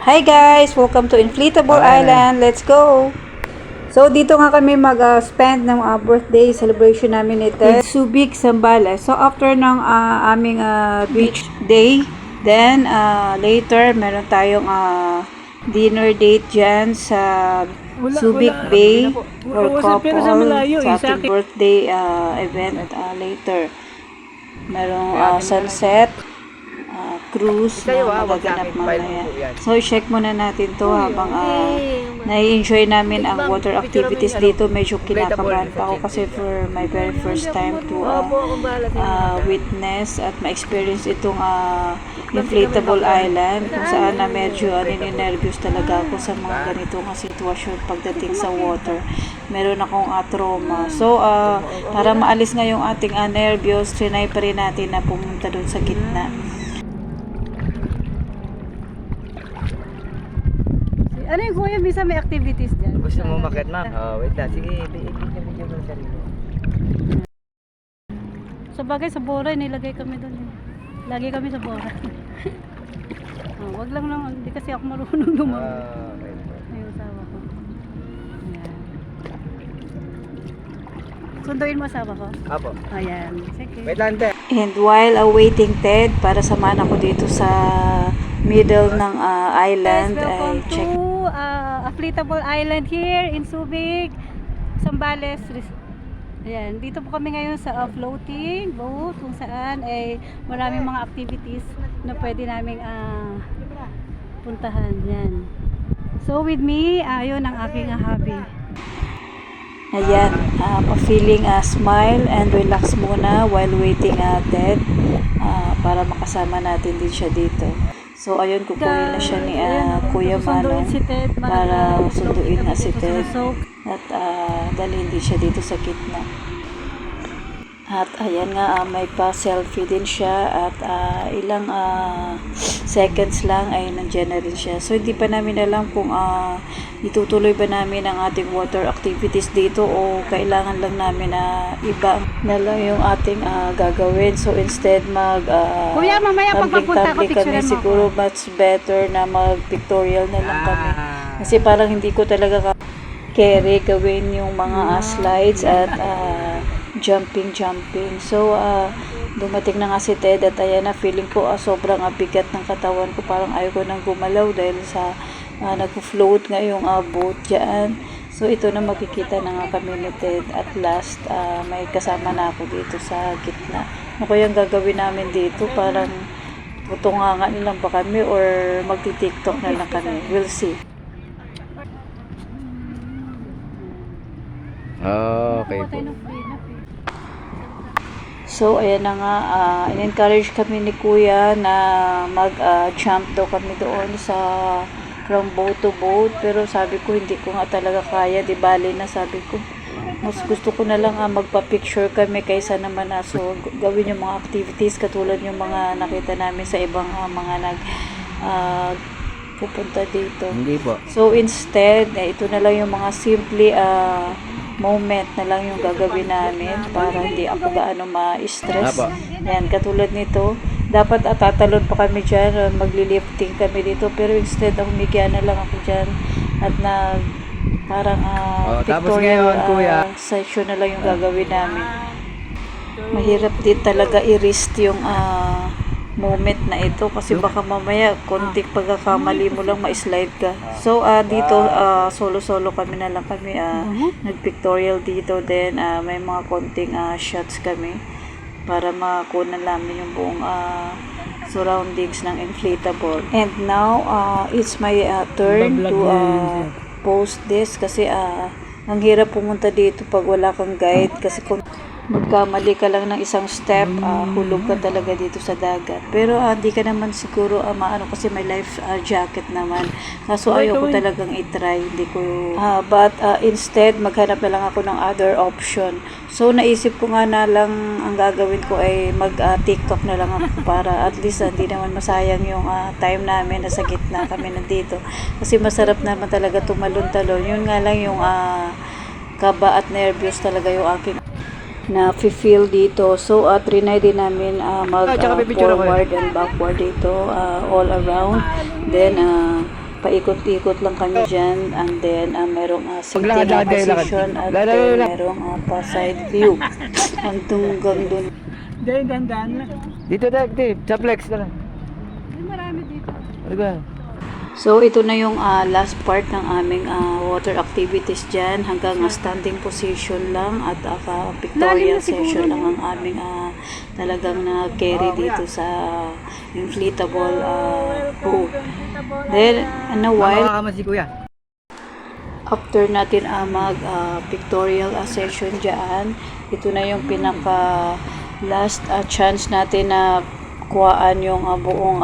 Hi guys! Welcome to Inflatable Island. Let's go! So, dito nga kami mag-spend ng birthday celebration namin ni Ted. Subic, Zambales. So, after ng aming beach day, then later, meron tayong dinner date dyan sa Subic Bay or couple sa ating birthday event later. Merong sunset, cruise na magaganap mamaya. So, check muna natin to habang nai-enjoy namin ang water activities dito. Medyo kinakabahan pa ako kasi for my very first time to witness at ma-experience itong inflatable island kung saan na medyo nininervyos talaga ako sa mga ganitong sitwasyon pagdating sa water. Meron akong trauma. So, para maalis nga yung ating nervyos, trinay pa rin natin na pumunta doon sa gitna. Ano yung kuya, bisa may activities dyan? Gusto mo umakyat, ma'am? Wait lang. Sige, video mo sarili. Sa bagay, sa Bora, nilagay kami doon. Lagi kami sa Bora. Wag lang, hindi kasi ako marunong lumang. Okay. Ayun, asawa ko. Ayan. Sunduin mo asawa ko? Apo. Ayan, sige. Wait lang, te. And while awaiting Ted, para samahan ako dito sa middle ng island, Guys, ay welcome check. to Inflatable Island here in Subic, Zambales. Ayan, dito po kami ngayon sa floating boat kung saan ay maraming mga activities na pwede naming puntahan. Yan. So with me, yun ang aking hobby. Ayan, pa-feeling smile and relax muna while waiting Ted para makasama natin din siya dito. So, ayun, kukunin na siya ni Kuya Manong para sunduin na si Ted at dalhin din siya dito sa gitna. At ayan nga, may pa-selfie din siya at ilang seconds lang ay nandiyan na rin siya. So, hindi pa namin alam kung itutuloy ba namin ang ating water activities dito o kailangan lang namin iba na lang yung ating gagawin. So, instead Kuya, mamaya pag magpunta ko, kami, siguro much better na mag-pictorial na lang kami. Kasi parang hindi ko talaga carry gawin yung mga slides at jumping. So, dumating na nga si Ted at ayan na, feeling ko sobrang bigat ng katawan ko. Parang ayaw ko nang gumalaw dahil sa nag-float nga yung boat dyan. So, ito na, makikita na nga kami ni Ted. At last, may kasama na ako dito sa gitna. Ano kayang gagawin namin dito? Parang putunganga na lang ba kami or magti-tiktok na lang kami? We'll see. Okay po. So, ayan na nga, in-encourage kami ni Kuya na mag-jump daw kami doon from boat to boat. Pero sabi ko, hindi ko nga talaga kaya, di bali na, sabi ko. Mas gusto ko na lang magpa-picture kami kaysa naman so gawin yung mga activities katulad yung mga nakita namin sa ibang mga pupunta dito. Hindi po. So, instead, ito na lang yung mga simple moment na lang yung gagawin namin para hindi ako gaano ma-stress. Yan, katulad nito, dapat tatalon pa kami dyan, magli-lifting kami dito, pero instead humigya na lang ako dyan at parang pictorial session na lang yung gagawin namin. Mahirap din talaga i-risk yung moment na ito kasi baka mamaya konting pagkakamali mo lang ma-slide ka. So dito solo kami na lang kami nag-pictorial dito, then may mga konting shots kami para makuha namin yung buong surroundings ng inflatable. And now it's my turn to post this kasi ang hirap pumunta dito pag wala kang guide kasi kung magkamali ka lang ng isang step, hulog ka talaga dito sa dagat. Pero hindi ka naman siguro maano kasi may life jacket naman. Kaso ayoko talagang i-try. Hindi ko but instead maghanap na lang ako ng other option. So naisip ko nga na lang ang gagawin ko ay mag-TikTok na lang ako para at least hindi naman masayang yung time namin na sa gitna kami nandito. Kasi masarap naman talaga tumalon-talon. Yun nga lang yung kaba at nervyos talaga yung aking na feel dito. So, trinay din namin mag forward and backward dito all around. Then, paikot-ikot lang kami dyan, and then merong sitting Paglakad, position, at then merong pa side view hanggang doon. Dito na, dito. Sa flex na lang. Ay, marami dito. Ano ba? So ito na yung last part ng aming water activities dyan, hanggang standing position lang, at pictorial Lalim na siguro, session lang no? ang aming talagang na-carry dito sa inflatable boat. Then, while Makakama si kuya. after natin mag pictorial session dyan, ito na yung pinaka last chance natin na kuhaan yung buong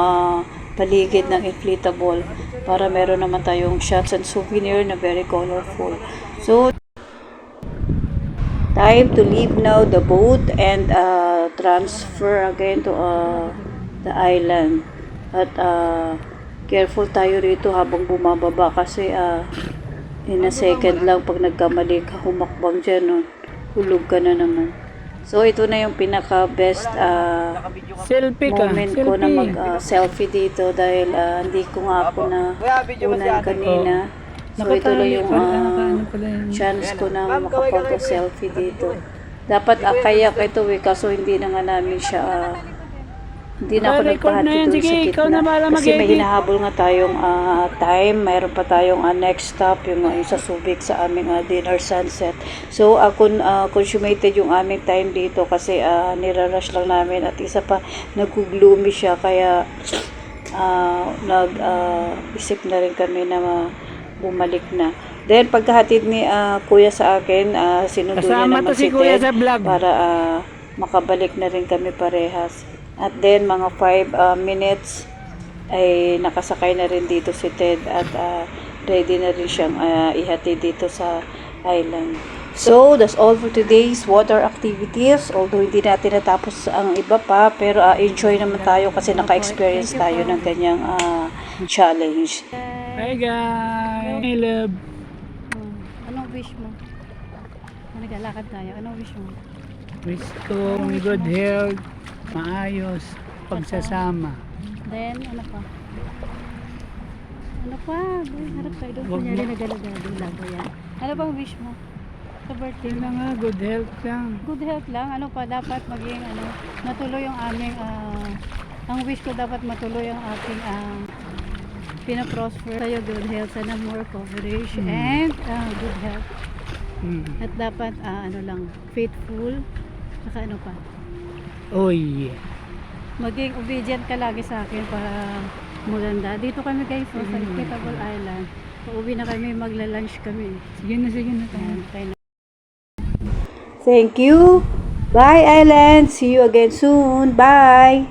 paligid ng inflatable, para meron naman tayong shots and souvenir na very colorful. So, time to leave now the boat and transfer again to the island. At careful tayo rito habang bumababa, kasi in a second lang pag nagkamali ka humakbang dyan, no? Hulog ka na naman. So ito na yung pinaka best Selfie ka. moment ko na mag selfie dito, dahil hindi ko nga ako na unan kanina. So ito lang yung chance ko na makapag selfie dito. Dapat kayak ito kaso hindi na nga namin siya hindi na ako Record na yan. nagpahati doon Sige, sa ikaw na gitna. bahala Kasi may mag-edit. hinahabol nga tayong time. Mayroon pa tayong next stop, yung sa Subic sa aming dinner sunset. So, consummated yung aming time dito, kasi nirarush lang namin, at isa pa, nag-gloomy siya, kaya isip na rin kami na bumalik na. Then, pagkahatid ni kuya sa akin, sinundo niya Kasama naman to si si kuya Ted sa vlog. para makabalik na rin kami parehas. At then, mga 5 minutes ay nakasakay na rin dito si Ted, at ready na rin siyang ihatid dito sa island. So, that's all for today's water activities. Although hindi natin natapos ang iba pa, pero enjoy naman tayo kasi naka-experience tayo ng ganyang challenge. Hi guys. I love. Anong wish mo? Naglalakad tayo. Anong wish mo? Wish ko good health, maayos, pagsasama. Then, ano pa? Ano pa? Doon, harap tayo doon. Wag Kunyari mo. nagalagado lang ba yan? Ano bang wish mo? Sa birthday Yun mo? na nga, good health lang. Good health lang. Ano pa? Dapat maging matuloy yung aming ang wish ko, dapat matuloy ang ating pinaprosper sa'yo. Good health. Sana more coverage and good health. At dapat faithful. Saka ano pa? Oh yeah. Maging obedient ka lagi sa akin para maganda. Dito kami guys, sa Inflatable Island. Pauwi na kami, magla-lunch kami. Sige na, sige na. Ayan, kaya na. Thank you. Bye, Island. See you again soon. Bye.